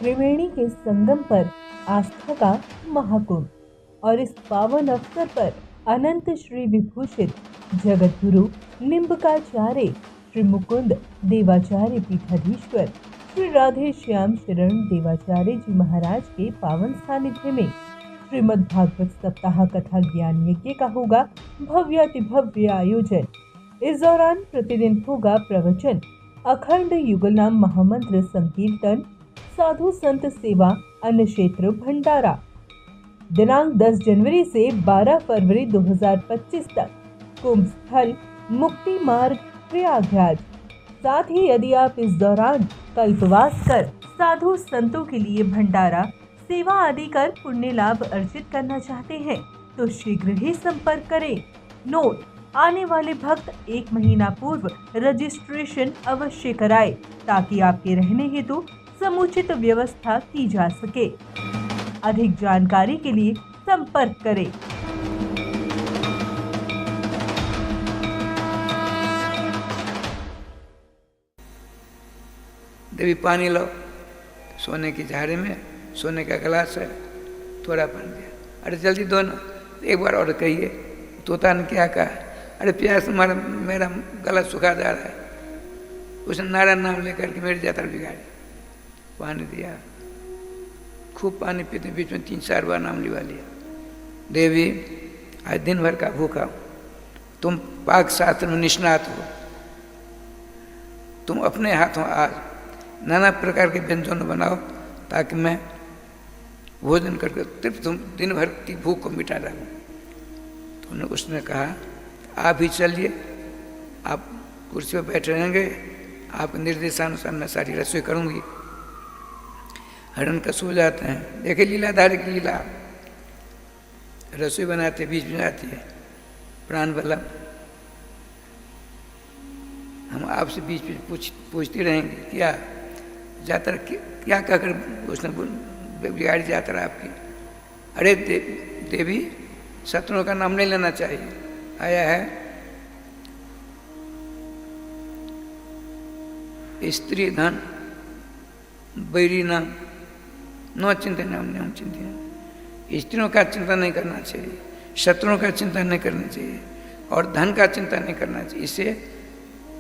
त्रिवेणी के संगम पर आस्था का महाकुंभ। और इस पावन अवसर पर अनंत श्री विभूषित जगत गुरु निम्बकाचार्य श्री मुकुंद देवाचार्य पीठाधीश्वर श्री राधे श्याम शरण देवाचार्य जी महाराज के पावन सानिध्य में श्रीमद् भागवत सप्ताह कथा ज्ञान यज्ञ का होगा भव्यातिभव्य आयोजन। इस दौरान प्रतिदिन होगा प्रवचन, अखंड युगलनाम महामंत्र संकीर्तन, साधु संत सेवा, अन्न क्षेत्र भंडारा। दिनांक 10 जनवरी से 12 फरवरी 2025 तक कुंभ स्थल मुक्ति मार्ग प्रयागराज। साथ ही यदि आप इस दौरान कल्पवास कर साधु संतों के लिए भंडारा सेवा आदि कर पुण्य लाभ अर्जित करना चाहते हैं तो शीघ्र ही संपर्क करें। नोट: आने वाले भक्त 1 महीना पूर्व रजिस्ट्रेशन अवश्य कराएं ताकि आपके रहने हेतु समुचित व्यवस्था की जा सके। अधिक जानकारी के लिए संपर्क करें। देवी पानी लो, सोने की झाड़ी में सोने का गिलास है, थोड़ा पानी दिया। अरे जल्दी दो ना, एक बार और कहिए। तोता ने क्या कहा? अरे प्यास मेरा गला सूखा जा रहा है। उसने नारायण नाम लेकर के मेरी यात्रा बिगाड़ी। पानी दिया, खूब पानी पीते, बीच में 3-4 बार नाम लिवा लिया। देवी आज दिन भर का भूखा हूँ, तुम पाक शास्त्र में निष्णात हो, तुम अपने हाथों आज नाना प्रकार के व्यंजन बनाओ ताकि मैं भोजन करके तृप्त तुम दिन भर की भूख को मिटा डालूं। तो उसने कहा आप ही चलिए, आप कुर्सी पर बैठे रहेंगे, आपके निर्देशानुसार मैं सारी रसोई करूंगी। हरण का सो जाते हैं, देखे लीलाधारी की लीला। रसोई बनाते बीच में आती है, प्राण बल्लभ हम आपसे बीच में पूछती रहेंगे क्या यात्रा क्या कहकर उसने बिगाड़ी यात्रा आपकी। अरे देवी शत्रुओं का नाम नहीं लेना चाहिए। आया है स्त्री धन बैरी नाम न चिंतन हम चिंतन। स्त्रियों का चिंता नहीं करना चाहिए, शत्रुओं का चिंता नहीं करना चाहिए और धन का चिंता नहीं करना चाहिए। इससे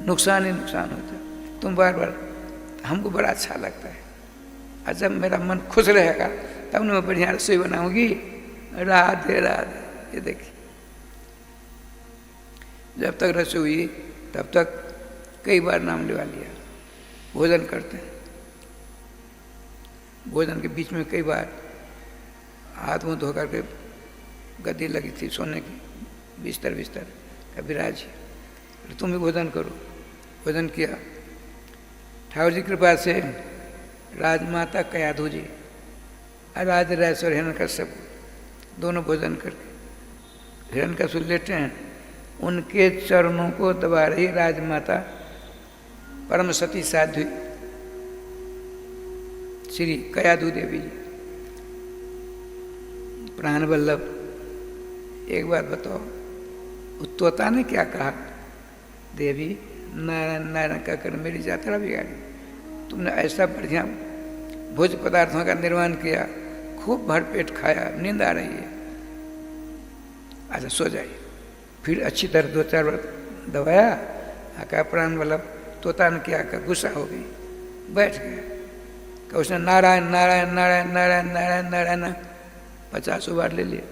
नुकसान ही नुकसान होता है। तुम बार बार, हमको बड़ा अच्छा लगता है। और जब मेरा मन खुश रहेगा तब मैं बढ़िया रसोई बनाऊंगी। राधे राधे। ये देखिए, जब तक रसोई हुई तब तक कई बार नाम लिवा लिया। भोजन करते हैं, भोजन के बीच में कई बार हाथ मुँह धो करके गद्दी लगी थी सोने की, बिस्तर कविराज तुम भी भोजन करो। भोजन किया। ठाकुर जी कृपा से राजमाता कयाधु जी और राज राजेश्वर हिरण्यकश्यप दोनों भोजन करके हिरण्यकश्यप लेटे हैं, उनके चरणों को दबा रही राजमाता परम सती साध्वी श्री कयाधु देवी जी। प्राण वल्लभ एक बार बताओ, तोता ने क्या कहा? देवी नारायण नारायण कहकर मेरी यात्रा बिगाड़ी। तुमने ऐसा बढ़िया भोज पदार्थों का निर्माण किया, खूब भरपेट खाया, नींद आ रही है। अच्छा सो जाइए। फिर अच्छी तरह 2-4 बार दबाया। कहा प्राण वल्लभ, तोता ने क्या कहा? गुस्सा हो गई, बैठ गया। कहा उसने नारायण नारायण नारायण नारायण नारायण नारायण 50 बार ले लिया।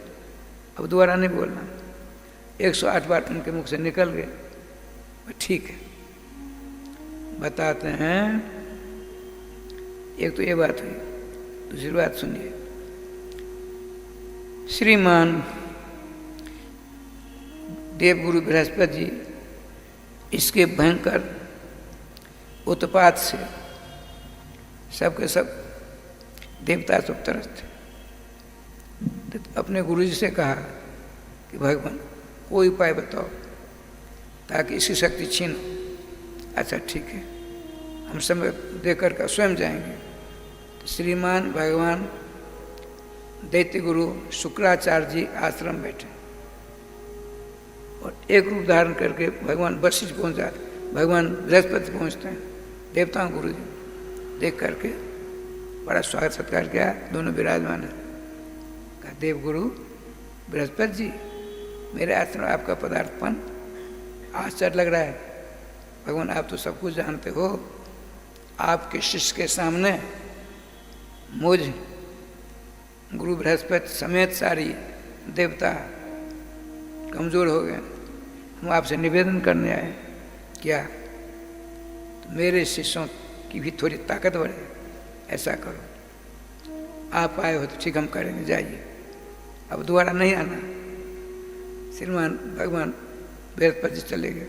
अब दोबारा नहीं बोलना। 108 बार उनके मुख से निकल गए। ठीक है, बताते हैं। एक तो ये बात हुई, दूसरी बात सुनिए। श्रीमान देवगुरु बृहस्पति जी इसके भयंकर उत्पात से सबके सब देवता सब तरस थे। अपने गुरु जी से कहा कि भगवान कोई उपाय बताओ ताकि इसकी शक्ति छीन। अच्छा ठीक है, हम समय देकर का स्वयं जाएंगे। श्रीमान भगवान दैत्य गुरु शुक्राचार्य जी आश्रम बैठे और एक रूप धारण करके भगवान वशिष्ठ पहुँच जाते, भगवान बृहस्पति पहुँचते हैं। देवताओं गुरु जी देख करके बड़ा स्वागत सत्कार किया, दोनों विराजमान है। कहा देवगुरु बृहस्पति जी, मेरे आश्रम में आपका पदार्पण आश्चर्य लग रहा है। भगवान आप तो सब कुछ जानते हो, आपके शिष्य के सामने मुझ गुरु बृहस्पति समेत सारी देवता कमज़ोर हो गए। हम आपसे निवेदन करने आए, क्या तो मेरे शिष्यों की भी थोड़ी ताकत बढ़े, ऐसा करो। आप आए हो तो ठीक, हम करेंगे, जाइए, अब दोबारा नहीं आना। श्रीमान भगवान बृहस्पति चले गए।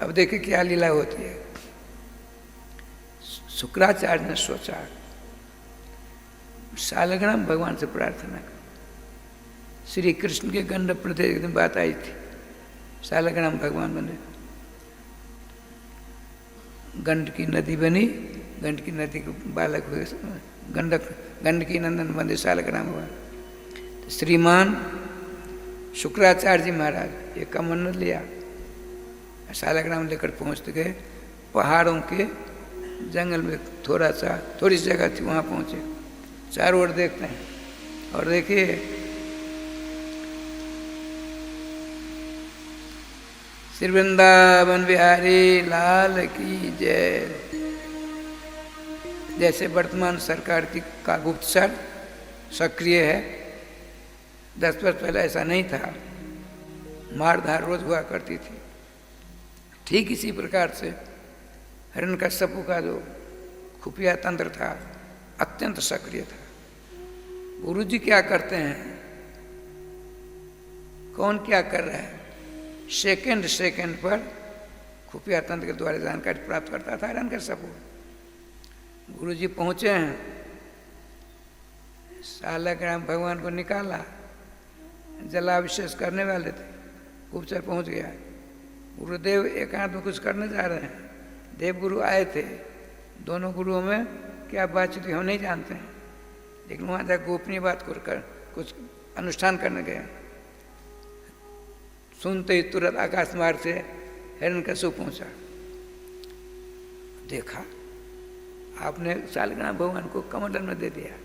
अब देखिए क्या लीला होती है। शुक्राचार्य ने सोचा, सालग्राम भगवान से प्रार्थना कर। श्री कृष्ण के गंड प्रदेश एक दिन बात आई थी, सालग्राम भगवान बने, गंड की नदी बनी, गंड की नदी के बालक हुए गंड की नंदन बंदे सालग्राम हुआ। तो श्रीमान शुक्राचार्य जी महाराज ये कमंडल लिया, सालग्राम लेकर पहुँचते गए। पहाड़ों के जंगल में थोड़ी सी जगह थी, वहाँ पहुँचे। चारों ओर देखते हैं और देखिए श्री वृंदावन बिहारी लाल की जय। जैसे वर्तमान सरकार की का गुप्तचर सक्रिय है, 10 वर्ष पहले ऐसा नहीं था, मारधार रोज हुआ करती थी। ठीक इसी प्रकार से हिरण्यकश्यप का जो खुफिया तंत्र था अत्यंत सक्रिय था। गुरु जी क्या करते हैं, कौन क्या कर रहा है, सेकंड पर खुफिया तंत्र के द्वारा जानकारी प्राप्त करता था हिरण्यकश्यप। गुरु जी पहुँचे हैं, सालग्राम भगवान को निकाला, जलाभिषेक करने वाले थे, गुप्तचर पहुँच गया। गुरुदेव एकांत में कुछ करने जा रहे हैं, देवगुरु आए थे, दोनों गुरुओं में क्या बातचीत हम नहीं जानते हैं, लेकिन वहाँ जाकर गोपनीय बात कर कुछ अनुष्ठान करने गए। सुनते ही तुरंत आकाश मार्ग से हिरण्यकश्यप पहुँचा। देखा आपने सालग्राम भगवान को कमंडल में दे दिया,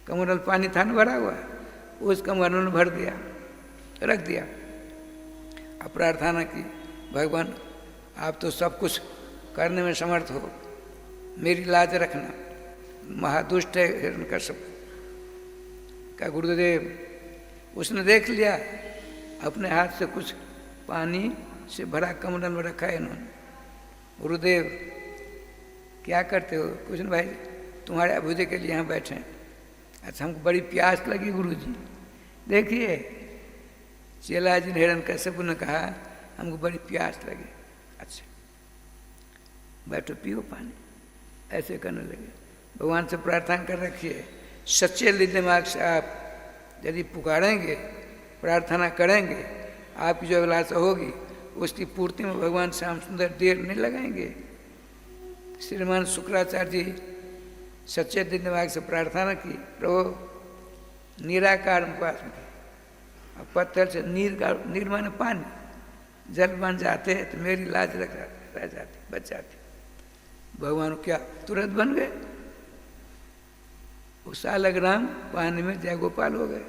कमंडल पानी था न भरा हुआ, उस कमंडल में भर दिया, रख दिया। अब प्रार्थना की, भगवान आप तो सब कुछ करने में समर्थ हो, मेरी लाज रखना। महादुष्ट है हिरण्यकश्यप का। गुरुदेव उसने देख लिया, अपने हाथ से कुछ पानी से भरा कमंडल में रखा है इन्होंने। गुरुदेव क्या करते हो? कुछ नहीं भाई, तुम्हारे अभ्युदय के लिए यहाँ बैठे हैं। अच्छा हमको बड़ी प्यास लगी गुरुजी। देखिए चेला जी हिरण्यकश्यप ने कहा हमको बड़ी प्यास लगी। अच्छा बैठो पियो पानी, ऐसे करने लगे। भगवान से प्रार्थना कर रखिए, सच्चे दिमाग से आप यदि पुकारेंगे, प्रार्थना करेंगे, आपकी जो अभिलाषा होगी उसकी पूर्ति में भगवान श्याम सुंदर देर नहीं लगाएंगे। श्रीमान शुक्राचार्य जी सच्चे दिमाग से प्रार्थना की, प्रभु निराकार उपास में, और पत्थर से नीर माने पानी, जल बन जाते हैं तो मेरी लाज रह जाती, बच जाती। भगवान क्या तुरंत बन गए, वो सालग्राम पानी में जय गोपाल हो गए,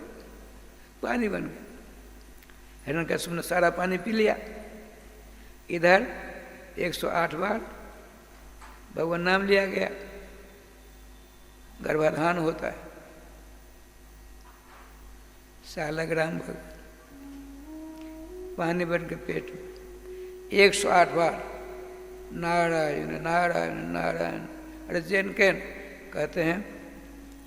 पानी बन गए। हिरण्यकश्यप ने सारा पानी पी लिया। इधर 108 बार भगवान नाम लिया गया, गर्भाधान होता है। सालग्राम भगवान पानी बन के पेट में 108 बार नारायण नारायण नारायण। अरे जैन के कहते हैं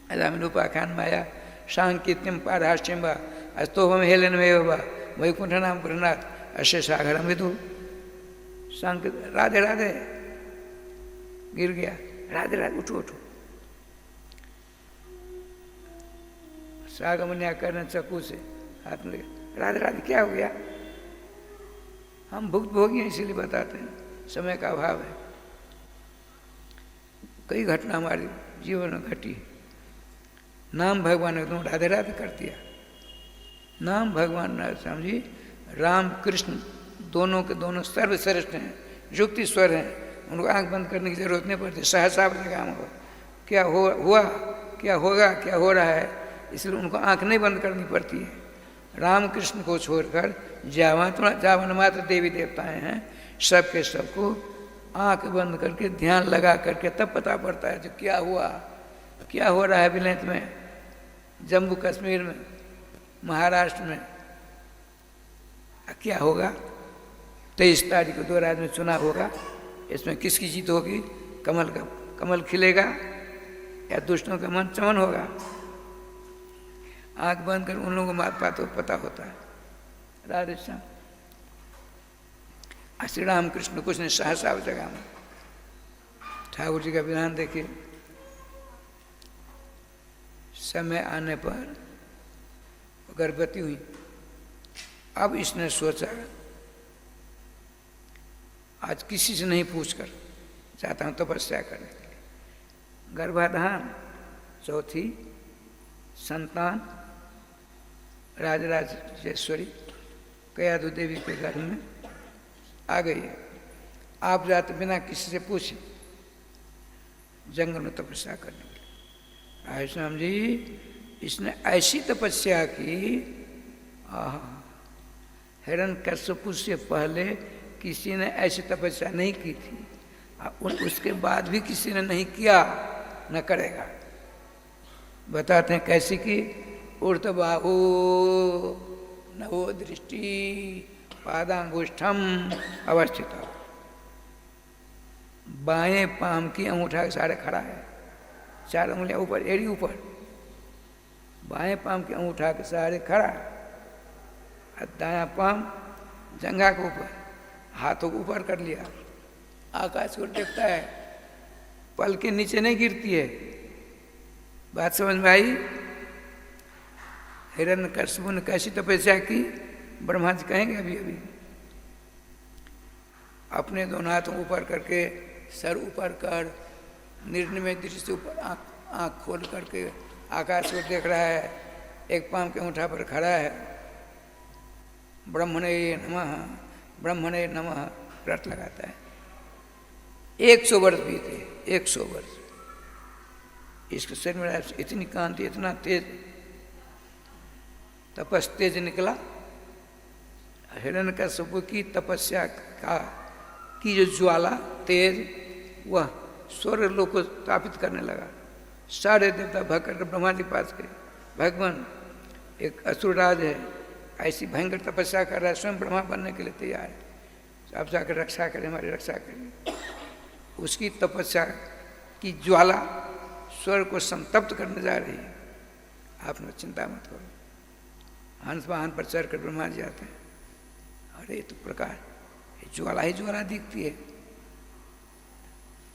अजामिनुपाख्यान माया सांकीर्त्यम पारहास्यम वा अस्तोभम हेलन में वा वैकुंठ नाम गृहनाथ अश्य सागरम विदु। सांक राधे राधे गिर गया, राधे राधे उठो उठो। सागमन्या करने चक्कू से हाथ में राधे राधे क्या हो गया? हम भुक्त भोगी हैं इसीलिए बताते हैं, समय का अभाव है। कई घटना हमारे जीवन में घटी। नाम भगवान ने तुम राधे राधे कर दिया। नाम भगवान ने समझी, राम कृष्ण दोनों के दोनों सर्वश्रेष्ठ हैं, युक्ति स्वर हैं, उनको आंख बंद करने की जरूरत नहीं पड़ती, सहसा काम हो। क्या हुआ, क्या होगा, क्या हो रहा है, इसलिए उनको आंख नहीं बंद करनी पड़ती है। रामकृष्ण को छोड़कर जावन मात्र देवी देवताएं हैं, सबके सबको आंख बंद करके ध्यान लगा करके तब पता पड़ता है जो क्या हुआ, क्या हो रहा है विलेंथ में, जम्मू कश्मीर में, महाराष्ट्र में क्या होगा। 23 तारीख को 2 राज्य में चुनाव होगा, इसमें किसकी जीत होगी, कमल खिलेगा या दुष्टों का मन चमन होगा। आंख बंद कर उन लोगों को पता होता है। राधे श्याम। श्री रामकृष्ण कुछ ने सहसा जगह में ठाकुर जी का विधान देखिए, समय आने पर गर्भवती हुई। अब इसने सोचा आज किसी से नहीं पूछकर चाहता हूं तपस्या करने के लिए। गर्भाधान, चौथी संतान राजराजेश्वरी कयाधु देवी के घर में आ गई है। आप जाते बिना किसी से पूछे जंगल में तपस्या करने के लिए। राधे श्याम जी, इसने ऐसी तपस्या की, हिरण्यकश्यप से पहले किसी ने ऐसी तपस्या नहीं की थी, उसके बाद भी किसी ने नहीं किया, न करेगा। बताते हैं कैसी की। उर्त बाहु नवो दृष्टि पादांगुष्ठम अवस्थित। बाएं पाम की अंगूठा के सारे खड़ा है, 4 उंगलियां ऊपर, एड़ी ऊपर, बाएं पाम के अंगूठा के सारे खड़ा, दायां पाम जंघा के ऊपर, हाथों को ऊपर कर लिया, आकाश को देखता है, पल के नीचे नहीं गिरती है। बात समझ में आई। हिरण्यकश्यप ने कैसी तपस्या की, ब्रह्मा जी कहेंगे अभी अभी। अपने दोनों हाथों ऊपर करके, सर ऊपर कर, निर्निमेष दृष्टि से ऊपर आँख खोल करके आकाश को देख रहा है, एक पांव के अंगूठा पर खड़ा है। ब्रह्मणे नमः, ब्रह्मणे नमः व्रत लगाता है। 100 वर्ष बीते, 100 वर्ष। इसके शरीर में इतनी कांति, इतना तेज तपस तेज निकला। हिरण्यकश्यप की तपस्या की जो ज्वाला तेज, वह स्वर्ग लोक को स्थापित करने लगा। सारे देवता भग कर ब्रह्मा जी पास गए। भगवान, एक असुरराज है, ऐसी भयंकर तपस्या कर रहा है, स्वयं ब्रह्मा बनने के लिए तैयार है, आप जाकर रक्षा करें, हमारी रक्षा करें। उसकी तपस्या की ज्वाला स्वर्ग को संतप्त करने जा रही है। आपने चिंता मत करो। हंस वाहन पर चढ़ कर ब्रह्मा जी आते हैं। अरे तो प्रकार ज्वाला ही ज्वाला दिखती है।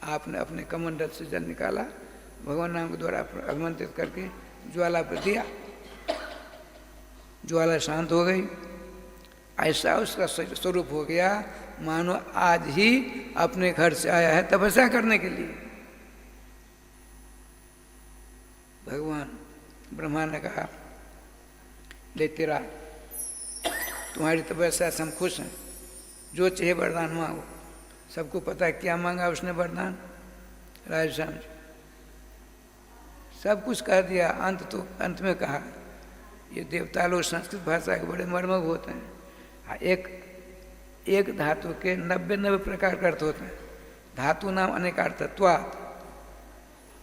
आपने अपने कमंडल से जल निकाला, भगवान नाम के द्वारा अभिमंत्रित करके ज्वाला पर दिया, ज्वाला शांत हो गई। ऐसा उसका स्वरूप हो गया मानो आज ही अपने घर से आया है तपस्या करने के लिए। भगवान ब्रह्मा ने कहा, ले तेरा तुम्हारी तपस्या से हम खुश हैं, जो चाहिए वरदान मांगो। सबको पता है क्या मांगा उसने वरदान। राधे श्याम जी सब कुछ कह दिया। अंत में कहा, ये देवता लोग संस्कृत भाषा के बड़े मर्मज्ञ होते हैं। एक धातु के 90 प्रकार के अर्थ होते हैं। धातु नाम अनेकार्थत्वात्,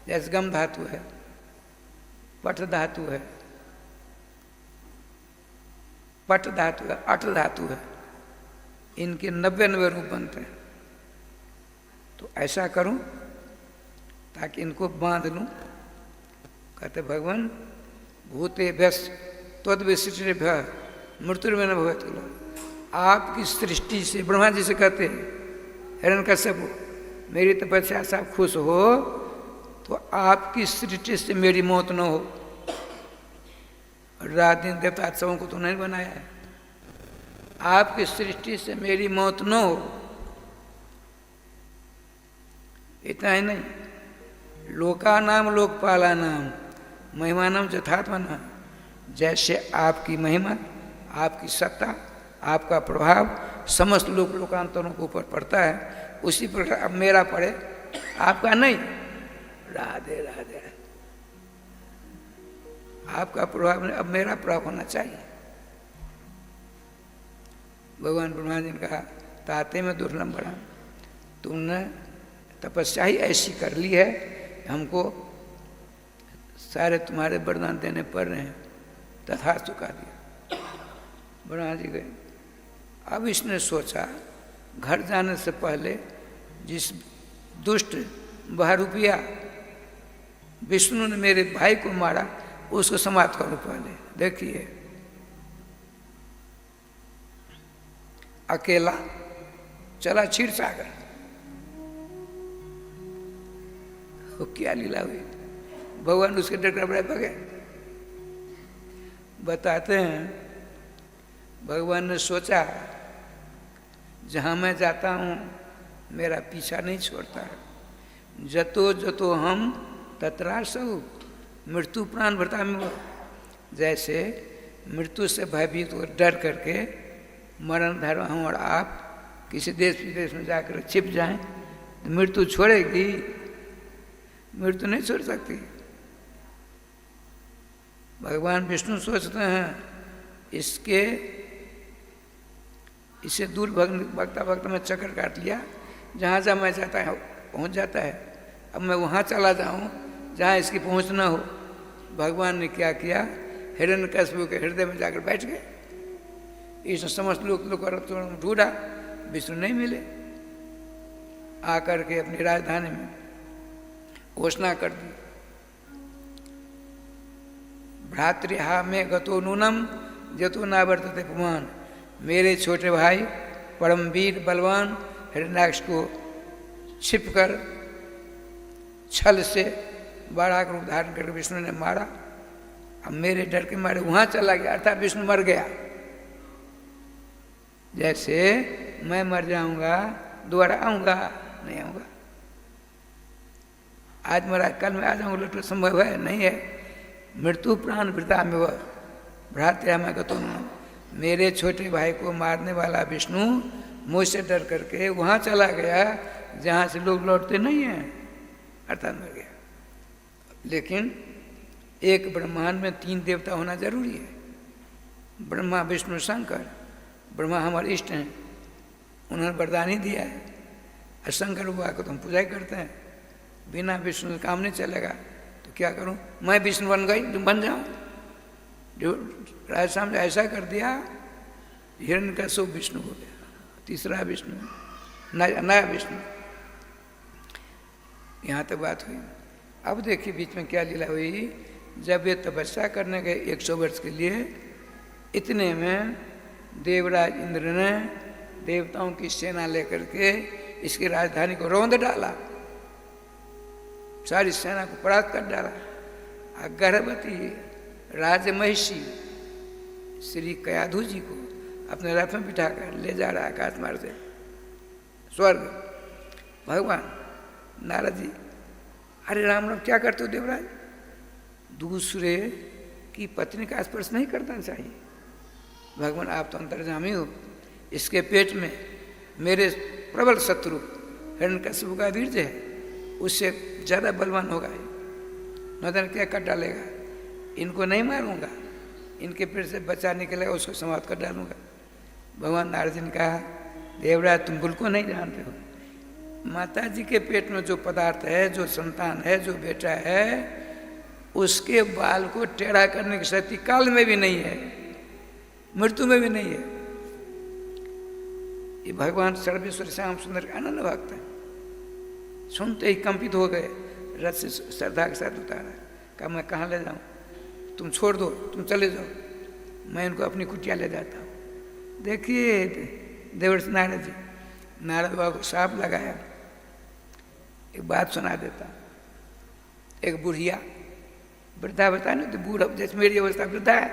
जैसे गम धातु है, पठ धातु है, पट धातु है, अट धातु है, इनके 90 रूप बनते हैं। तो ऐसा करूं ताकि इनको बांध लूं। कहते भगवान, भूते व्यस त्वद विशिष्ट मृत्यु में न भवे तुला। आपकी सृष्टि से, ब्रह्मा जी से कहते हैं हिरण्यकश्यप, मेरी तपस्या से आप खुश हो तो आपकी सृष्टि से मेरी मौत न हो। रात दिन देवता सबों को तो नहीं बनाया है, आपकी सृष्टि से मेरी मौत न हो। इतना ही नहीं, लोका नाम लोकपाला नाम महिमानम यथात्मना। जैसे आपकी महिमा, आपकी सत्ता, आपका प्रभाव समस्त लोकांतरों के ऊपर पड़ता है, उसी प्रकार अब मेरा पड़े, आपका नहीं। राधे राधे। आपका प्रभाव नहीं, अब मेरा प्रभाव होना चाहिए। भगवान ब्रह्मा जी ने कहा, ताते में दुर्लभ बड़ा, तुमने तपस्या ही ऐसी कर ली है, हमको सारे तुम्हारे वरदान देने पड़ रहे हैं। तथास्तु कह दिया। ब्रह्मा जी गए। अब इसने सोचा घर जाने से पहले जिस दुष्ट बहरूपिया विष्णु ने मेरे भाई को मारा उसको समाप्त करो पहले। देखिए अकेला चला क्षीर सागर, वो क्या लीला हुई। भगवान उसके डर कर भगे। बताते हैं भगवान ने सोचा जहाँ मैं जाता हूँ मेरा पीछा नहीं छोड़ता, जतो जतो हम तत्रासौ मृत्यु प्राण भरता में। जैसे मृत्यु से भयभीत हो डर करके मरण धर्म हम और आप किसी देश विदेश में जाकर छिप जाएं तो मृत्यु छोड़ेगी? मृत्यु नहीं छोड़ सकती। भगवान विष्णु सोचते हैं इससे दूर भगता भगता में चक्कर काट लिया, जहाँ जहाँ मैं जाता है पहुँच जाता है। अब मैं वहाँ चला जाऊँ जहाँ इसकी पहुँच ना हो। भगवान ने क्या किया, हिरण्यकश्यप के हृदय में जाकर बैठ गए। इसने समस्त लोग ढूंढा, विष्णु नहीं मिले। आकर के अपनी राजधानी में घोषणा कर दी, भ्रातृहा में गतो नूनम जतो ना वर्तते पुमान। मेरे छोटे भाई परम वीर बलवान हिरण्याक्ष को छिपकर छल से बड़ा कर उदाहरण करके विष्णु ने मारा। अब मेरे डर के मारे वहां चला गया, अर्थात विष्णु मर गया। जैसे मैं मर जाऊंगा दोबारा आऊंगा नहीं आऊंगा, आज मरा कल मैं आ जाऊंगा, लौट संभव है नहीं है। मृत्यु प्राण वृता में वह भ्रात्या मैं गतो। मेरे छोटे भाई को मारने वाला विष्णु मुझसे डर करके वहां चला गया जहां से लोग लौटते नहीं हैं, अर्थात मर गया। लेकिन एक ब्रह्मांड में 3 देवता होना जरूरी है, ब्रह्मा विष्णु शंकर। ब्रह्मा हमारे इष्ट हैं, उन्होंने वरदान ही दिया है। और शंकर हुआ को तो हम पूजा ही करते हैं। बिना विष्णु काम नहीं चलेगा, तो क्या करूं, मैं विष्णु बन गई तुम बन जाऊं। जो राजा साहब ऐसा कर दिया, हिरण्यकश्यप विष्णु हो गया, तीसरा विष्णु, नया विष्णु। यहाँ तक बात हुई। अब देखिए बीच में क्या लीला हुई। जब ये तपस्या करने गए 100 वर्ष के लिए, इतने में देवराज इंद्र ने देवताओं की सेना लेकर के इसकी राजधानी को रौंद डाला, सारी सेना को परास्त कर डाला। गर्भवती राजमहिषी श्री कयाधु जी को अपने रथ में बिठाकर ले जा रहा आकाश मार्ग से स्वर्ग। भगवान नारद जी, अरे राम राम क्या करते हो देवराज, दूसरे की पत्नी का स्पर्श नहीं करना चाहिए। भगवान आप तो अंतर्जामी हो, इसके पेट में मेरे प्रबल शत्रु हिरण्यकश्यप का वीर्य है, उससे ज़्यादा बलवान होगा, नदन क्या कर डालेगा। इनको नहीं मारूंगा, इनके पेट से बच्चा निकलेगा उसको समाप्त कर डालूंगा। भगवान नारद जी ने कहा, देवराज तुम बिल्कुल नहीं जानते हो, माता जी के पेट में जो पदार्थ है, जो संतान है, जो बेटा है, उसके बाल को टेढ़ा करने की शक्ति काल में भी नहीं है, मृत्यु में भी नहीं है। ये भगवान सर्वेश्वर श्याम सुंदर के अनन्य भक्त है। सुनते ही कंपित हो गए, रथ से श्रद्धा के साथ उतारा। कहा मैं कहाँ ले जाऊँ, तुम छोड़ दो, तुम चले जाओ, मैं इनको अपनी कुटिया ले जाता हूँ। देखिए देवर्षि नारद जी, नारद बाबा को साफ लगाया। एक बात सुना देता। एक बुढ़िया वृद्धा बताया ना, तो बूढ़ा जैसे मेरी अवस्था वृद्धा है,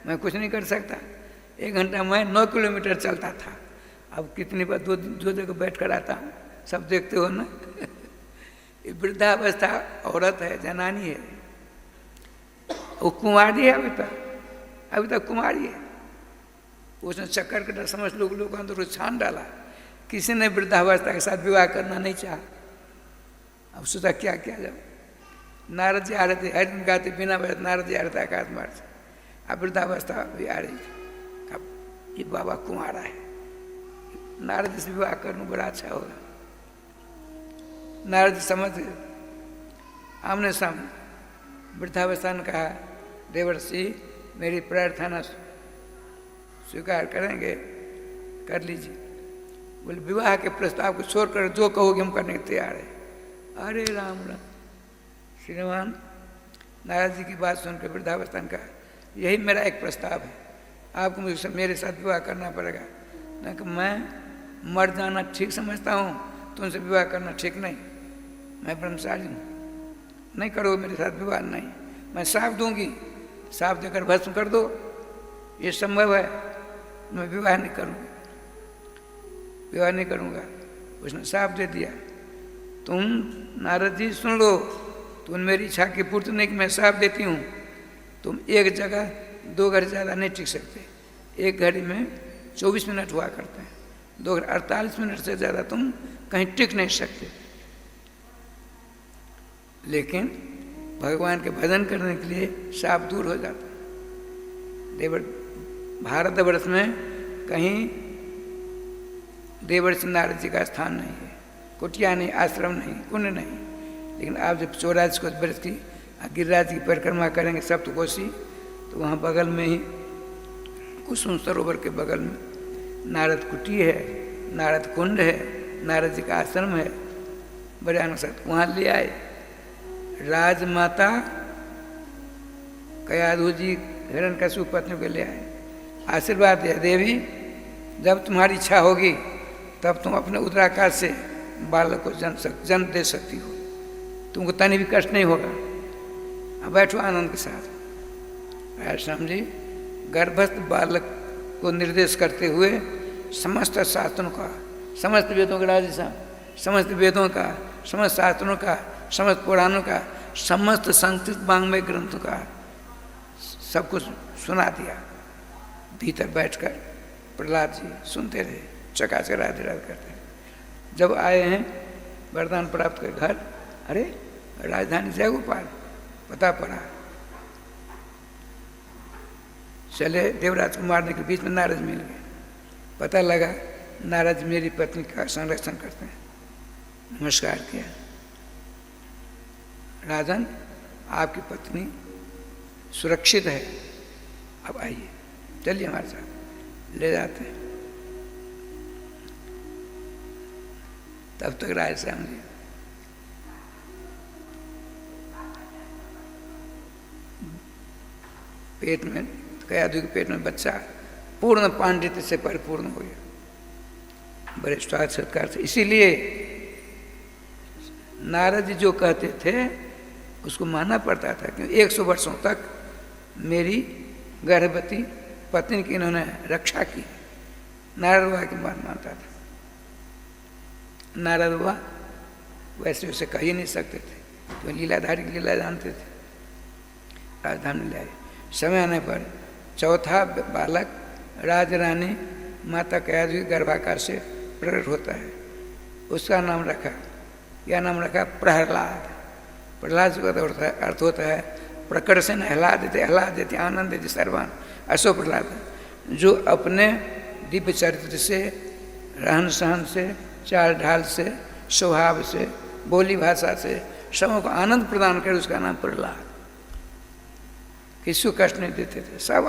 मैं कुछ नहीं कर सकता। 1 घंटा मैं 9 किलोमीटर चलता था, अब कितनी बार दो जगह बैठ कर आता हूँ, सब देखते हो ना। वृद्धावस्था औरत है, जनानी है, वो कुमारी है, अभी तक कुमारी है। उसने चक्कर कटा समझ लोग अंदर छान डाला। किसी ने वृद्धावस्था के साथ विवाह करना नहीं चाहा। अब सोचा क्या किया जाए, नारद जी आ रहे थे, हर दिन गाते बिना बजे नारद जी आ रहे थे आकाश मार्ग से। अब वृद्धावस्था भी आ रही थी। अब ये बाबा कुंवारा है, नारद जी से विवाह कर लूँ बड़ा अच्छा होगा। नारद जी समझ गए, आमने सामने वृद्धावस्था ने कहा, देवर्षि मेरी प्रार्थना स्वीकार करेंगे, कर लीजिए। बोले विवाह के प्रस्ताव को छोड़कर जो कहोगे हम करने के तैयार है। अरे राम राम। श्रीमान नारद जी की बात सुनकर वृद्धावस्था ने कहा, यही मेरा एक प्रस्ताव है, आपको मुझे मेरे साथ विवाह करना पड़ेगा। न कि मैं मर जाना ठीक समझता हूँ, तुमसे विवाह करना ठीक नहीं। मैं ब्रह्मचारी हूँ, नहीं करो मेरे साथ विवाह। नहीं, मैं साफ दूंगी, साफ देकर भस्म कर दो, ये संभव है। मैं विवाह नहीं करूँगी, विवाह नहीं करूँगा। उसने साफ दे दिया। तुम नारद जी सुन लो, तुम मेरी इच्छा की पूर्ति नहीं कि मैं साफ देती हूँ। तुम एक जगह 2 घड़ी ज़्यादा नहीं टिक सकते। एक घड़ी में 24 मिनट हुआ करते हैं, 2 घड़ी 48 मिनट से ज़्यादा तुम कहीं टिक नहीं सकते। लेकिन भगवान के भजन करने के लिए साफ दूर हो जाता है। भारतवर्ष में कहीं देवर्षि नारद जी का स्थान नहीं है, कुटिया नहीं, आश्रम नहीं, कुंड नहीं। लेकिन आप जब 84 वर्ष की गिरिराज की परिक्रमा करेंगे सप्तकोशी, तो वहाँ बगल में ही कुसुम सरोवर के बगल में नारद कुटी है, नारद कुंड है, नारद जी का आश्रम है। बड़े आनंद से वहाँ ले आए। राजमाता कयाधु जी हिरण्यकशिपु पत्नी को ले आए। आशीर्वाद दिया, देवी जब तुम्हारी इच्छा होगी तब तुम अपने उदराकाश से बालक को जन्म दे सकती हो, तुमको तनी भी कष्ट नहीं होगा। अब बैठो आनंद के साथ। राम जी गर्भस्थ बालक को निर्देश करते हुए समस्त शास्त्रों का, समस्त वेदों का राजसा, समस्त वेदों का, समस्त शास्त्रों का, समस्त पुराणों का, समस्त संस्कृत वाङ्मय ग्रंथों का सब कुछ सुना दिया। भीतर बैठकर प्रहलाद जी सुनते रहे, चकाचक राधे राधे करते रहे। जब आए हैं वरदान प्राप्त कर घर, अरे राजधानी जयगोपाल पता पड़ा। चले देवराज को मारने के बीच में नारद मिल गए। पता लगा नारद मेरी पत्नी का संरक्षण करते हैं। नमस्कार किया, राजन आपकी पत्नी सुरक्षित है, अब आइए चलिए हमारे साथ। ले जाते हैं। तब तक राय श्याम जी पेट में, कयाधु के पेट में बच्चा पूर्ण पांडित्य से परिपूर्ण हो गया, बड़े स्वाद सत्कार से। इसीलिए नारद जी जो कहते थे उसको मानना पड़ता था, क्योंकि 100 वर्षों तक मेरी गर्भवती पत्नी की इन्होंने रक्षा की। नारद बाबा की बात मानता था। नारद बाबा वैसे वैसे कह ही नहीं सकते थे, तो लीलाधारी की लीला जानते थे। राजधानी ले आए। समय आने पर चौथा बालक राजरानी माता कयाधु के गर्भाकार से प्रकट होता है। उसका नाम रखा, यह नाम रखा प्रहलाद। प्रहलाद का अर्थ होता है प्रकट से नहला देते आनंद देते सर्वान, असो प्रहलाद, जो अपने दिव्य चरित्र से, रहन सहन से, चाल ढाल से, स्वभाव से, बोली भाषा से सबों को आनंद प्रदान करे, उसका नाम प्रहलाद। किसी को कष्ट नहीं देते थे, सब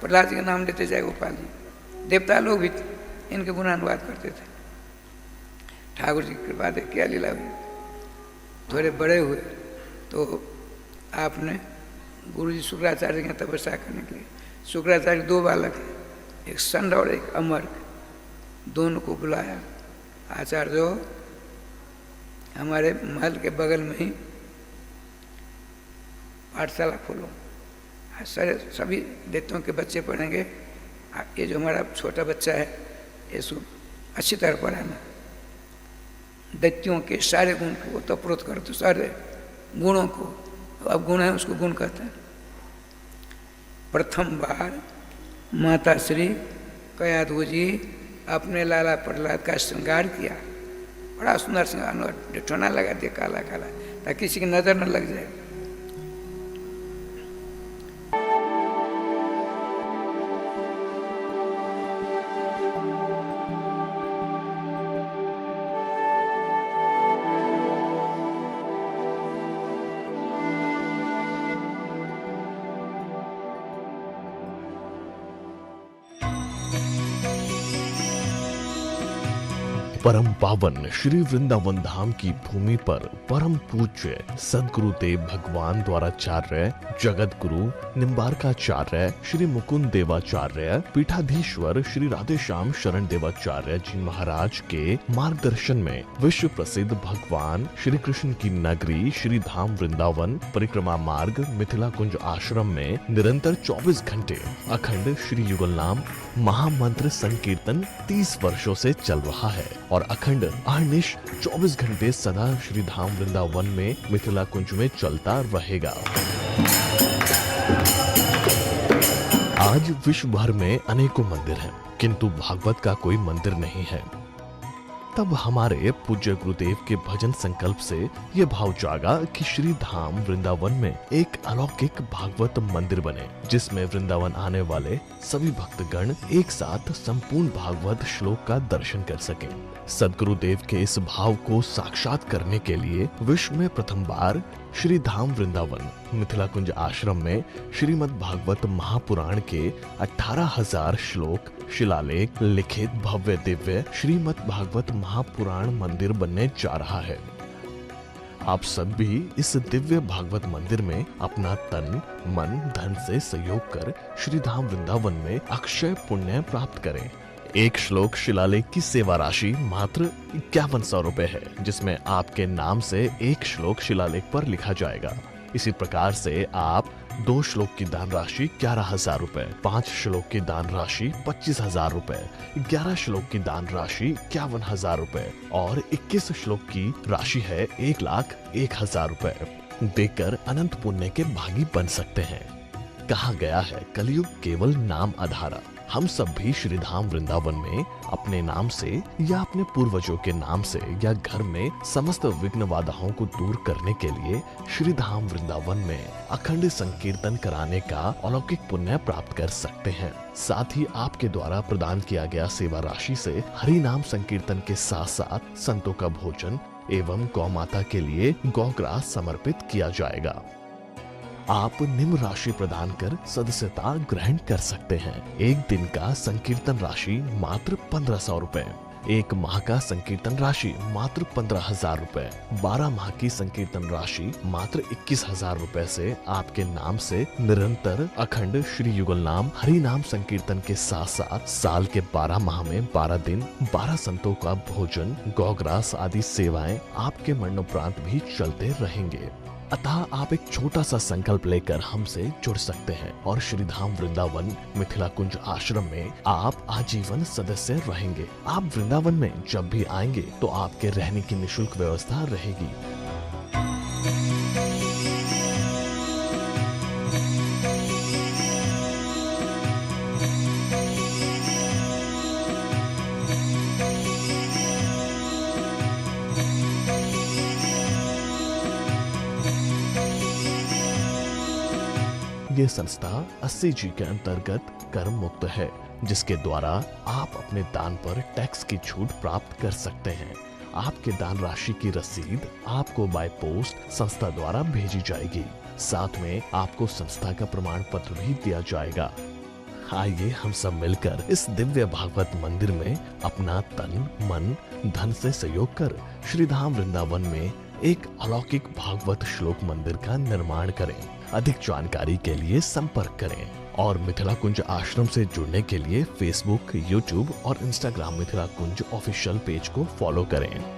प्रहलाद जी का नाम लेते जाए गोपाल जी। देवता लोग भी इनके गुणानुवाद करते थे। ठाकुर जी की कृपा दे क्या लीला हुई। थोड़े बड़े हुए तो आपने गुरु जी शुक्राचार्य के तपस्या करने के लिए, शुक्राचार्य 2 बालक हैं, एक संड और एक अमर, दोनों को बुलाया। आचार्य जो हमारे महल के बगल में ही पाठशाला खोलो, सारे सभी दैत्यों के बच्चे पढ़ेंगे। ये जो हमारा छोटा बच्चा है इसको अच्छी तरह पढ़ाना। दैत्यों के सारे गुण को तप्रोत कर दो, सारे गुणों को। अब गुण है उसको गुण कहते हैं। प्रथम बार माता श्री कयाधु जी अपने लाला प्रहलाद का श्रृंगार किया। बड़ा सुंदर श्रृंगार, डिठोना लगा दिया काला काला, ताकि किसी की नज़र न लग जाए। परम पावन श्री वृंदावन धाम की भूमि पर परम पूज्य सदगुरुदेव भगवान द्वाराचार्य जगत गुरु निम्बारकाचार्य श्री मुकुंद देवाचार्य पीठाधीश्वर श्री राधेश्याम शरण देवाचार्य जी महाराज के मार्गदर्शन में विश्व प्रसिद्ध भगवान श्री कृष्ण की नगरी श्री धाम वृंदावन परिक्रमा मार्ग मिथिला कुंज आश्रम में निरंतर 24 घंटे अखंड श्री युगल नाम महामंत्र संकीर्तन 30 वर्षों से चल रहा है और अखंड अहर्निश 24 घंटे सदा श्री धाम वृंदावन में मिथिला कुंज में चलता रहेगा। आज विश्व भर में अनेकों मंदिर हैं, किंतु भागवत का कोई मंदिर नहीं है। तब हमारे पूज्य गुरुदेव के भजन संकल्प से ये भाव जागा कि श्री धाम वृंदावन में एक अलौकिक भागवत मंदिर बने, जिसमें वृंदावन आने वाले सभी भक्तगण एक साथ संपूर्ण भागवत श्लोक का दर्शन कर सकें। सदगुरुदेव के इस भाव को साक्षात करने के लिए विश्व में प्रथम बार श्री धाम वृंदावन मिथिला कुंज आश्रम में श्रीमद् भागवत महापुराण के 18,000 श्लोक शिलालेख लिखित भव्य दिव्य श्रीमद् भागवत महापुराण मंदिर बनने जा रहा है। आप सब भी इस दिव्य भागवत मंदिर में अपना तन मन धन से सहयोग कर श्री धाम वृंदावन में अक्षय पुण्य प्राप्त करें। एक श्लोक शिलालेख की सेवा राशि मात्र 5100 रुपए है, जिसमें आपके नाम से एक श्लोक शिलालेख पर लिखा जाएगा। इसी प्रकार से आप 2 श्लोक की दान राशि 11,000 रुपए, 5 श्लोक की दान राशि 25,000 रुपए, 11 श्लोक की दान राशि 51,000 रुपए और 21 श्लोक की राशि है 1,01,000 रुपए देकर अनंत पुण्य के भागी बन सकते हैं। कहा गया है कलयुग केवल नाम आधारा। हम सब भी श्री धाम वृंदावन में अपने नाम से या अपने पूर्वजों के नाम से या घर में समस्त विघ्न बाधाओं को दूर करने के लिए श्री धाम वृंदावन में अखंड संकीर्तन कराने का अलौकिक पुण्य प्राप्त कर सकते हैं। साथ ही आपके द्वारा प्रदान किया गया सेवा राशि से हरि नाम संकीर्तन के साथ साथ संतों का भोजन एवं गौ माता के लिए गौग्रास समर्पित किया जाएगा। आप निम्न राशि प्रदान कर सदस्यता ग्रहण कर सकते हैं। एक दिन का संकीर्तन राशि मात्र 1,500 रुपए, एक माह का संकीर्तन राशि मात्र 15,000 रुपए, 12 माह की संकीर्तन राशि मात्र 21,000 रुपए से आपके नाम से निरंतर अखंड श्री युगल नाम हरि नाम संकीर्तन के साथ साथ साल के 12 माह में 12 दिन 12 संतों का भोजन गौग्रास आदि सेवाएं आपके मरणोपरांत भी चलते रहेंगे। अतः आप एक छोटा सा संकल्प लेकर हमसे जुड़ सकते हैं और श्री धाम वृंदावन मिथिला कुंज आश्रम में आप आजीवन सदस्य रहेंगे। आप वृंदावन में जब भी आएंगे तो आपके रहने की निःशुल्क व्यवस्था रहेगी। ये संस्था 80G के अंतर्गत कर मुक्त है, जिसके द्वारा आप अपने दान पर टैक्स की छूट प्राप्त कर सकते हैं। आपके दान राशि की रसीद आपको बाय पोस्ट संस्था द्वारा भेजी जाएगी। साथ में आपको संस्था का प्रमाण पत्र भी दिया जाएगा। आइए हम सब मिलकर इस दिव्य भागवत मंदिर में अपना तन मन धन से सहयोग कर श्री धाम वृंदावन में एक अलौकिक भागवत श्लोक मंदिर का निर्माण करें। अधिक जानकारी के लिए संपर्क करें और मिथिला कुंज आश्रम से जुड़ने के लिए फेसबुक, यूट्यूब और इंस्टाग्राम मिथिला कुंज ऑफिशियल पेज को फॉलो करें।